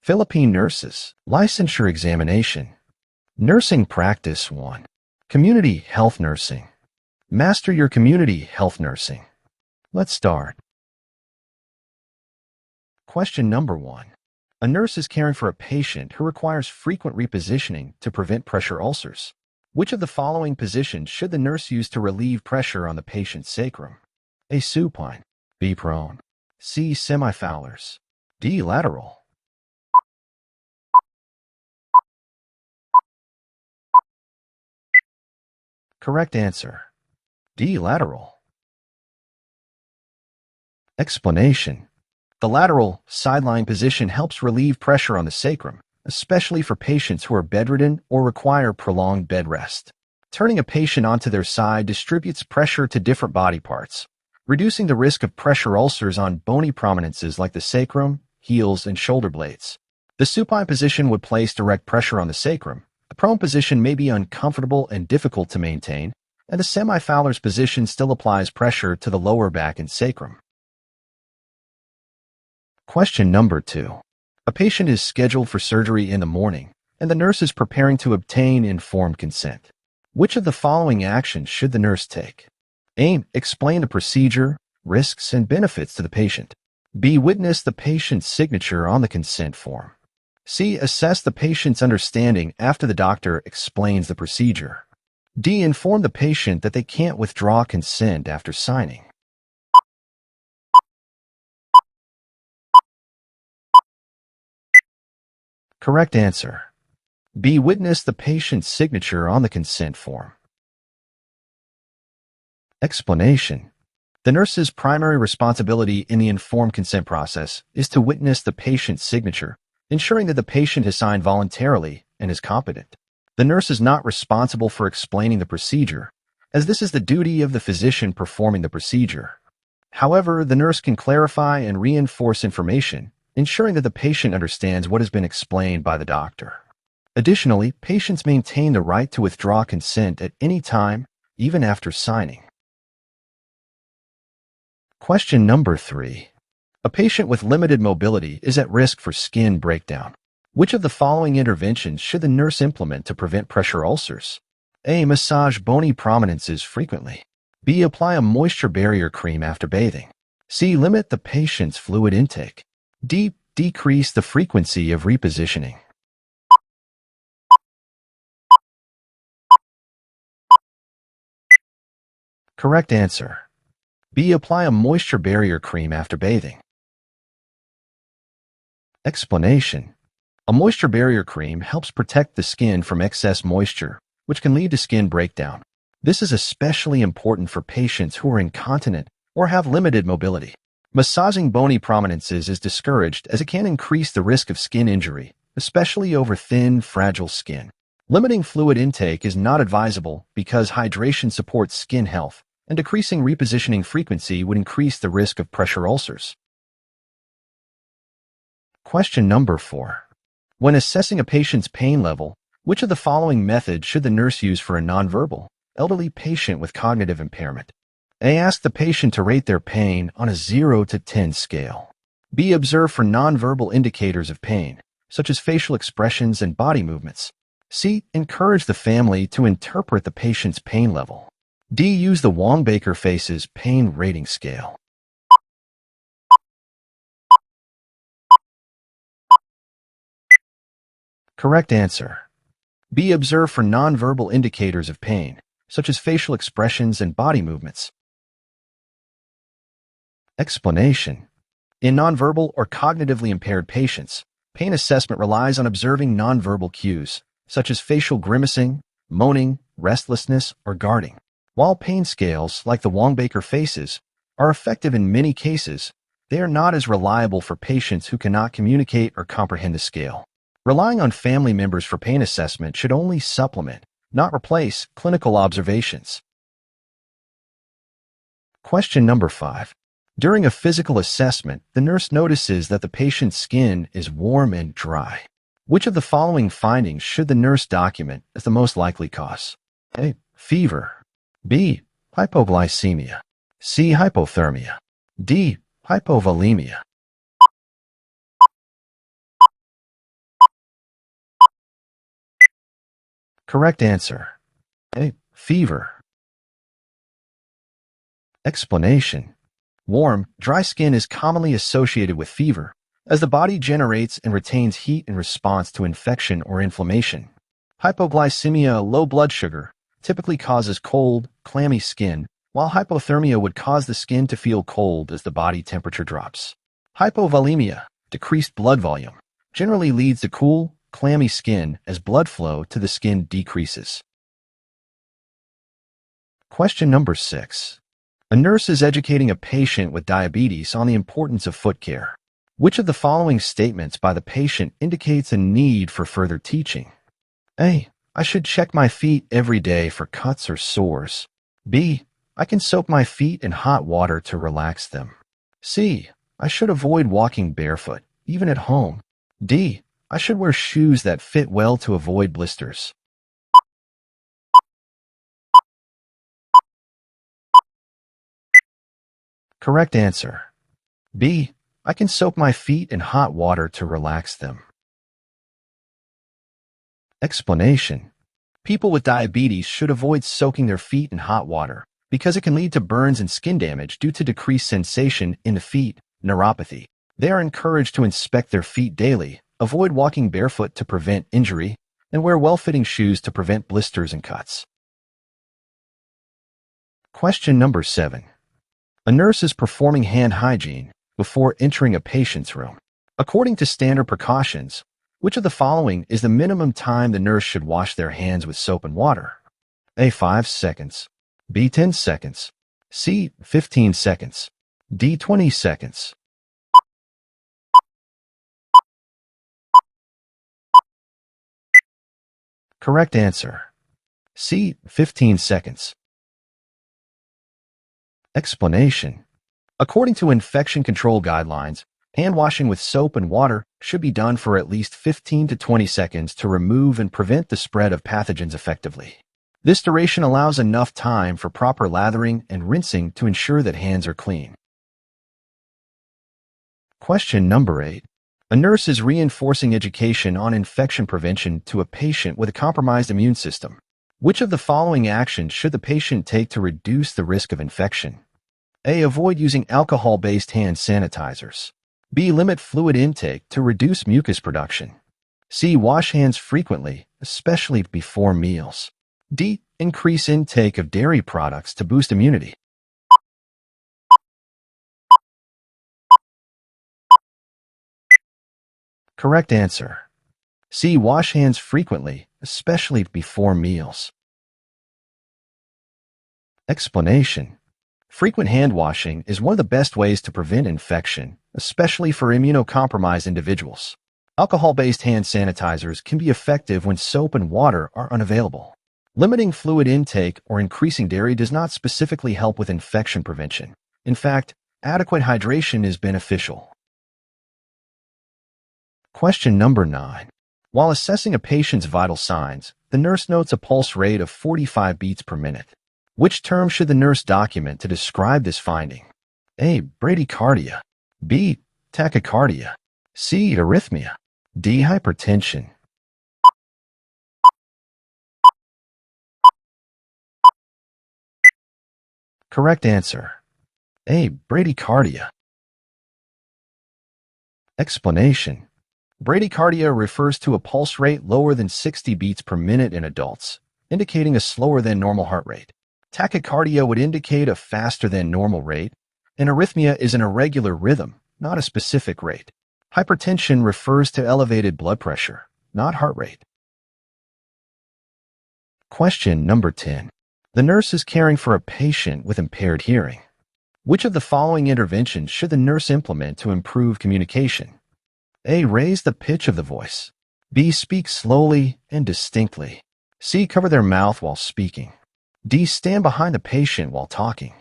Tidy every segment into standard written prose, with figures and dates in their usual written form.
Philippine Nurses Licensure Examination. Nursing Practice 1. Community Health Nursing. Master your community health nursing. Let's start. Question number 1. A nurse is caring for a patient who requires frequent repositioning to prevent pressure ulcers. Which of the following positions should the nurse use to relieve pressure on the patient's sacrum? A. Supine. B. Prone. C. Semi-Fowlers. D. Lateral. Correct answer. D. Lateral. Explanation. The lateral, sideline position helps relieve pressure on the sacrum, especially for patients who are bedridden or require prolonged bed rest. Turning a patient onto their side distributes pressure to different body parts, reducing the risk of pressure ulcers on bony prominences like the sacrum, heels, and shoulder blades. The supine position would place direct pressure on the sacrum. The prone position may be uncomfortable and difficult to maintain, and the semi-Fowler's position still applies pressure to the lower back and sacrum. Question number 2. A patient is scheduled for surgery in the morning, and the nurse is preparing to obtain informed consent. Which of the following actions should the nurse take? A. Explain the procedure, risks, and benefits to the patient. B. Witness the patient's signature on the consent form. C. Assess the patient's understanding after the doctor explains the procedure. D. Inform the patient that they can't withdraw consent after signing. Correct answer. B. Witness the patient's signature on the consent form. Explanation. The nurse's primary responsibility in the informed consent process is to witness the patient's signature, ensuring that the patient has signed voluntarily and is competent. The nurse is not responsible for explaining the procedure, as this is the duty of the physician performing the procedure. However, the nurse can clarify and reinforce information, ensuring that the patient understands what has been explained by the doctor. Additionally, patients maintain the right to withdraw consent at any time, even after signing. Question number 3. A patient with limited mobility is at risk for skin breakdown. Which of the following interventions should the nurse implement to prevent pressure ulcers? A. Massage bony prominences frequently. B. Apply a moisture barrier cream after bathing. C. Limit the patient's fluid intake. D. Decrease the frequency of repositioning. Correct answer. B. Apply a moisture barrier cream after bathing. Explanation. A moisture barrier cream helps protect the skin from excess moisture, which can lead to skin breakdown. This is especially important for patients who are incontinent or have limited mobility. Massaging bony prominences is discouraged as it can increase the risk of skin injury, especially over thin, fragile skin. Limiting fluid intake is not advisable because hydration supports skin health, and decreasing repositioning frequency would increase the risk of pressure ulcers. Question number 4. When assessing a patient's pain level, which of the following methods should the nurse use for a nonverbal, elderly patient with cognitive impairment? A. Ask the patient to rate their pain on a 0 to 10 scale. B. Observe for nonverbal indicators of pain, such as facial expressions and body movements. C. Encourage the family to interpret the patient's pain level. D. Use the Wong-Baker Faces pain rating scale. Correct answer. B. Observe for nonverbal indicators of pain, such as facial expressions and body movements. Explanation. In nonverbal or cognitively impaired patients, pain assessment relies on observing nonverbal cues, such as facial grimacing, moaning, restlessness, or guarding. While pain scales, like the Wong-Baker Faces, are effective in many cases, they are not as reliable for patients who cannot communicate or comprehend the scale. Relying on family members for pain assessment should only supplement, not replace, clinical observations. Question number 5. During a physical assessment, the nurse notices that the patient's skin is warm and dry. Which of the following findings should the nurse document as the most likely cause? A. Fever. B. Hypoglycemia. C. Hypothermia. D. Hypovolemia. Correct answer. A. Fever. Explanation. Warm, dry skin is commonly associated with fever, as the body generates and retains heat in response to infection or inflammation. Hypoglycemia, low blood sugar, typically causes cold, clammy skin, while hypothermia would cause the skin to feel cold as the body temperature drops. Hypovolemia, decreased blood volume, generally leads to cool, clammy skin as blood flow to the skin decreases. Question number 6. A nurse is educating a patient with diabetes on the importance of foot care. Which of the following statements by the patient indicates a need for further teaching? A. I should check my feet every day for cuts or sores. B. I can soak my feet in hot water to relax them. C. I should avoid walking barefoot, even at home. D. I should wear shoes that fit well to avoid blisters. Correct answer. B. I can soak my feet in hot water to relax them. Explanation. People with diabetes should avoid soaking their feet in hot water because it can lead to burns and skin damage due to decreased sensation in the feet, neuropathy. They are encouraged to inspect their feet daily, avoid walking barefoot to prevent injury, and wear well-fitting shoes to prevent blisters and cuts. Question number 7. A nurse is performing hand hygiene before entering a patient's room. According to standard precautions, which of the following is the minimum time the nurse should wash their hands with soap and water? A. 5 seconds. B. 10 seconds. C. 15 seconds. D. 20 seconds. Correct answer. C. 15 seconds. Explanation. According to infection control guidelines, hand washing with soap and water should be done for at least 15 to 20 seconds to remove and prevent the spread of pathogens effectively. This duration allows enough time for proper lathering and rinsing to ensure that hands are clean. Question number 8. A nurse is reinforcing education on infection prevention to a patient with a compromised immune system. Which of the following actions should the patient take to reduce the risk of infection? A. Avoid using alcohol-based hand sanitizers. B. Limit fluid intake to reduce mucus production. C. Wash hands frequently, especially before meals. D. Increase intake of dairy products to boost immunity. Correct answer. C. Wash hands frequently, especially before meals. Explanation. Frequent hand washing is one of the best ways to prevent infection, especially for immunocompromised individuals. Alcohol-based hand sanitizers can be effective when soap and water are unavailable. Limiting fluid intake or increasing dairy does not specifically help with infection prevention. In fact, adequate hydration is beneficial. Question number 9. While assessing a patient's vital signs, the nurse notes a pulse rate of 45 beats per minute. Which term should the nurse document to describe this finding? A. Bradycardia. B. Tachycardia. C. Arrhythmia. D. Hypertension. Correct answer. A. Bradycardia. Explanation. Bradycardia refers to a pulse rate lower than 60 beats per minute in adults, indicating a slower than normal heart rate. Tachycardia would indicate a faster than normal rate, and arrhythmia is an irregular rhythm, not a specific rate. Hypertension refers to elevated blood pressure, not heart rate. Question number 10. The nurse is caring for a patient with impaired hearing. Which of the following interventions should the nurse implement to improve communication? A. Raise the pitch of the voice. B. Speak slowly and distinctly. C. Cover their mouth while speaking. D. Stand behind the patient while talking.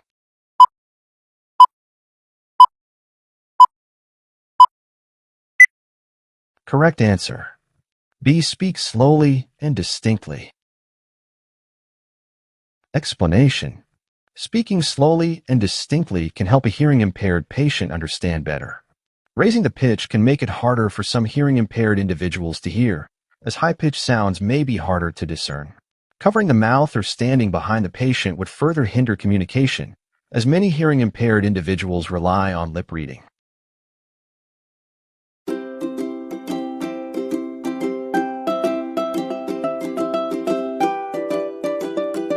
Correct answer. B. Speak slowly and distinctly. Explanation. Speaking slowly and distinctly can help a hearing-impaired patient understand better. Raising the pitch can make it harder for some hearing-impaired individuals to hear, as high-pitched sounds may be harder to discern. Covering the mouth or standing behind the patient would further hinder communication, as many hearing-impaired individuals rely on lip reading.